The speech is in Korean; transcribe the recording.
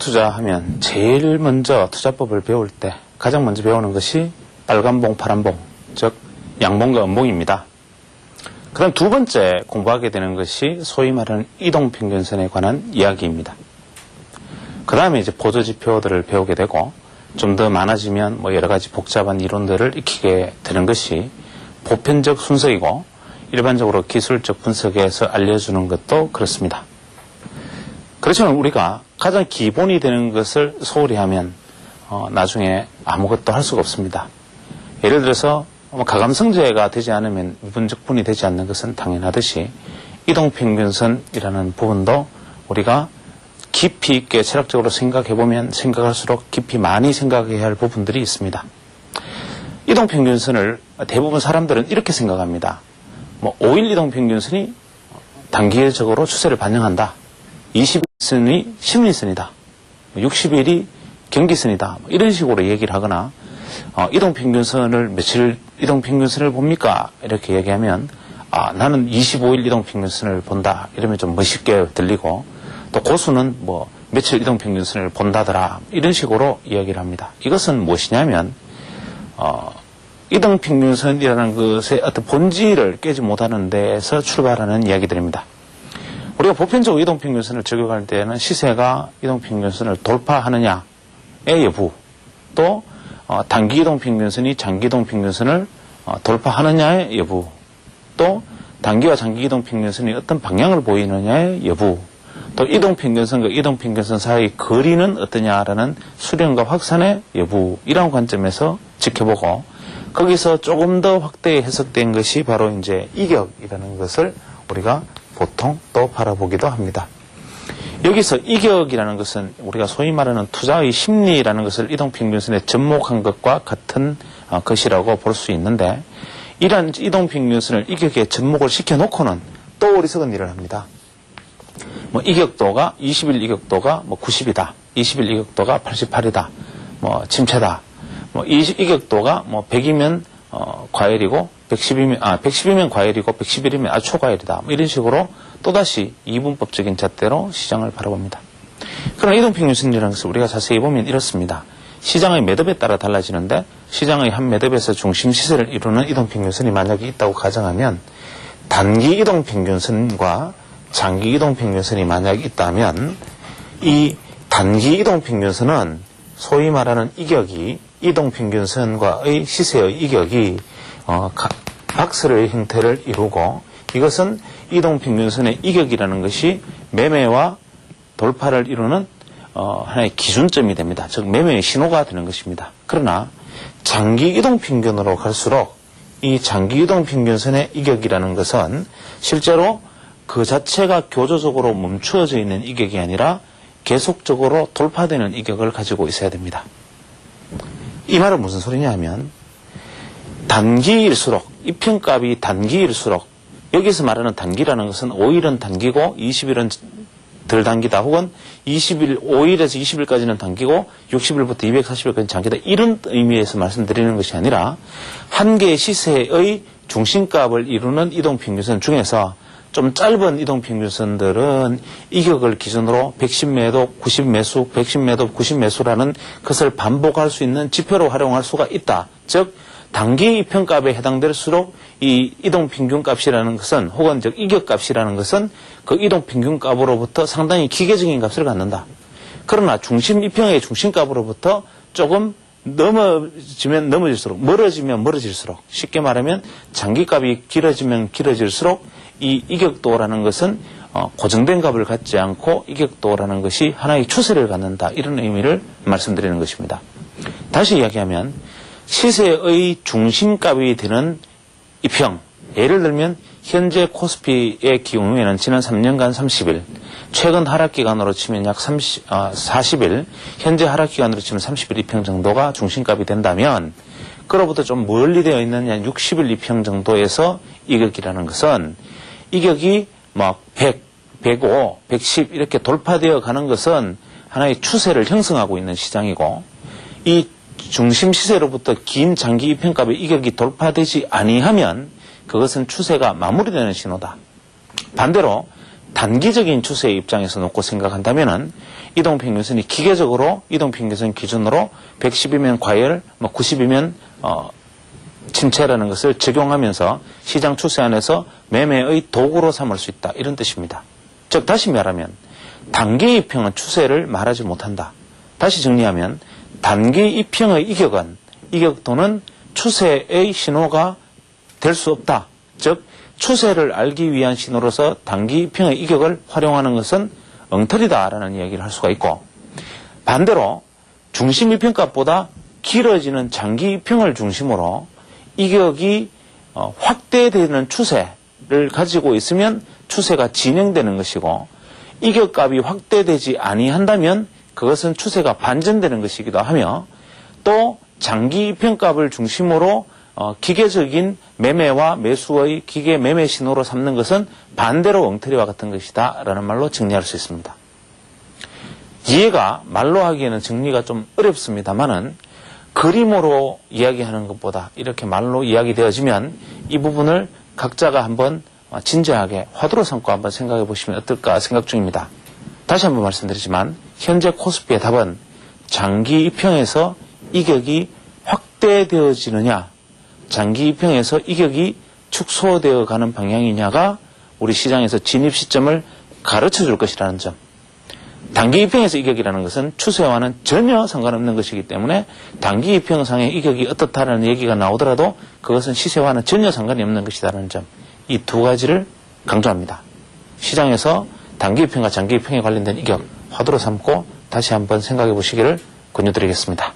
투자하면 제일 먼저 투자법을 배울 때 가장 먼저 배우는 것이 빨간봉, 파란봉, 즉 양봉과 음봉입니다. 그 다음 두 번째 공부하게 되는 것이 소위 말하는 이동평균선에 관한 이야기입니다. 그 다음에 이제 보조지표들을 배우게 되고 좀 더 많아지면 뭐 여러 가지 복잡한 이론들을 익히게 되는 것이 보편적 순서이고 일반적으로 기술적 분석에서 알려주는 것도 그렇습니다. 그렇지만 우리가 가장 기본이 되는 것을 소홀히 하면 나중에 아무것도 할 수가 없습니다. 예를 들어서 가감성제가 되지 않으면 미분적분이 되지 않는 것은 당연하듯이 이동평균선이라는 부분도 우리가 깊이 있게 철학적으로 생각해보면 생각할수록 깊이 많이 생각해야 할 부분들이 있습니다. 이동평균선을 대부분 사람들은 이렇게 생각합니다. 5일 이동평균선이 단기적으로 추세를 반영한다. 20일선이 심리선이다. 60일이 경기선이다. 이런 식으로 얘기를 하거나 이동평균선을 며칠 이동평균선을 봅니까? 이렇게 얘기하면 나는 25일 이동평균선을 본다. 이러면 좀 멋있게 들리고 또 고수는 며칠 이동평균선을 본다더라. 이런 식으로 이야기를 합니다. 이것은 무엇이냐면 이동평균선이라는 것의 어떤 본질을 깨지 못하는 데에서 출발하는 이야기들입니다. 우리가 보편적으로 이동평균선을 적용할 때는 시세가 이동평균선을 돌파하느냐의 여부, 또 단기 이동평균선이 장기 이동평균선을 돌파하느냐의 여부, 또 단기와 장기 이동평균선이 어떤 방향을 보이느냐의 여부, 또 이동평균선과 이동평균선 사이의 거리는 어떠냐라는 수렴과 확산의 여부, 이런 관점에서 지켜보고 거기서 조금 더 확대해 해석된 것이 바로 이제 이격이라는 것을 우리가 보통 또 바라보기도 합니다. 여기서 이격이라는 것은 우리가 소위 말하는 투자의 심리라는 것을 이동평균선에 접목한 것과 같은 것이라고 볼 수 있는데 이러한 이동평균선을 이격에 접목을 시켜놓고는 또 어리석은 일을 합니다. 이격도가 20일 이격도가 90이다. 20일 이격도가 88이다. 침체다. 이격도가 100이면 과열이고 110이면 과열이고 111이면 아주 초과열이다. 이런 식으로 또다시 이분법적인 잣대로 시장을 바라봅니다. 그러나 이동평균선이라는 것을 우리가 자세히 보면 이렇습니다. 시장의 매듭에 따라 달라지는데 시장의 한 매듭에서 중심 시세를 이루는 이동평균선이 만약에 있다고 가정하면 단기 이동평균선과 장기 이동평균선이 만약에 있다면 이 단기 이동평균선은 소위 말하는 이격이 이동평균선과의 시세의 이격이 박스의 형태를 이루고 이것은 이동평균선의 이격이라는 것이 매매와 돌파를 이루는 하나의 기준점이 됩니다. 즉 매매의 신호가 되는 것입니다. 그러나 장기 이동평균으로 갈수록 이 장기 이동평균선의 이격이라는 것은 실제로 그 자체가 교조적으로 멈추어져 있는 이격이 아니라 계속적으로 돌파되는 이격을 가지고 있어야 됩니다. 이 말은 무슨 소리냐 하면 단기일수록 이 평값이 단기일수록 여기서 말하는 단기라는 것은 5일은 단기고 20일은 덜 단기다. 혹은 20일, 5일에서 20일까지는 단기고 60일부터 240일까지는 장기다. 이런 의미에서 말씀드리는 것이 아니라 한 개의 시세의 중심값을 이루는 이동평균선 중에서 좀 짧은 이동평균선들은 이격을 기준으로 110매도, 90매수, 110매도, 90매수라는 것을 반복할 수 있는 지표로 활용할 수가 있다. 즉 단기 평값에 해당될수록 이 이동평균값이라는 것은 혹은 즉 이격값이라는 것은 그 이동평균값으로부터 상당히 기계적인 값을 갖는다. 그러나 중심 이평의 중심값으로부터 조금 넘어지면 넘어질수록 멀어지면 멀어질수록 쉽게 말하면 장기값이 길어지면 길어질수록 이 이격도라는 것은 고정된 값을 갖지 않고 이격도라는 것이 하나의 추세를 갖는다. 이런 의미를 말씀드리는 것입니다. 다시 이야기하면 시세의 중심값이 되는 이평, 예를 들면 현재 코스피의 경우에는 지난 3년간 30일, 최근 하락기간으로 치면 약 40일, 현재 하락기간으로 치면 30일 이평 정도가 중심값이 된다면 그로부터 좀 멀리 되어 있는 한 60일 이평 정도에서 이격이라는 것은 이격이 100, 105, 110 이렇게 돌파되어 가는 것은 하나의 추세를 형성하고 있는 시장이고 이 중심 시세로부터 긴 장기 이평값의 이격이 돌파되지 아니하면 그것은 추세가 마무리되는 신호다. 반대로 단기적인 추세의 입장에서 놓고 생각한다면은 이동평균선이 기계적으로 이동평균선 기준으로 110이면 과열, 90이면 침체라는 것을 적용하면서 시장 추세 안에서 매매의 도구로 삼을 수 있다. 이런 뜻입니다. 즉 다시 말하면 단기 이평은 추세를 말하지 못한다. 다시 정리하면 단기 이평의 이격도는 추세의 신호가 될 수 없다. 즉 추세를 알기 위한 신호로서 단기 이평의 이격을 활용하는 것은 엉터리다라는 이야기를 할 수가 있고, 반대로 중심 이평값보다 길어지는 장기 이평을 중심으로 이격이 확대되는 추세를 가지고 있으면 추세가 진행되는 것이고, 이격값이 확대되지 아니한다면 그것은 추세가 반전되는 것이기도 하며, 또 장기 이평값을 중심으로 기계적인 매매와 매수의 기계 매매 신호로 삼는 것은 반대로 엉터리와 같은 것이다 라는 말로 정리할 수 있습니다. 이해가 말로 하기에는 정리가 좀 어렵습니다만은 그림으로 이야기하는 것보다 이렇게 말로 이야기되어지면 이 부분을 각자가 한번 진지하게 화두로 삼고 한번 생각해 보시면 어떨까 생각 중입니다. 다시 한번 말씀드리지만 현재 코스피의 답은 장기 이평에서 이격이 확대되어지느냐, 장기 이평에서 이격이 축소되어 가는 방향이냐가 우리 시장에서 진입 시점을 가르쳐 줄 것이라는 점. 단기 이평에서 이격이라는 것은 추세와는 전혀 상관없는 것이기 때문에 단기 이평상의 이격이 어떻다는 얘기가 나오더라도 그것은 시세와는 전혀 상관이 없는 것이라는 점. 이 두 가지를 강조합니다. 시장에서 단기 이평과 장기 이평에 관련된 이격 화두로 삼고 다시 한번 생각해 보시기를 권유드리겠습니다.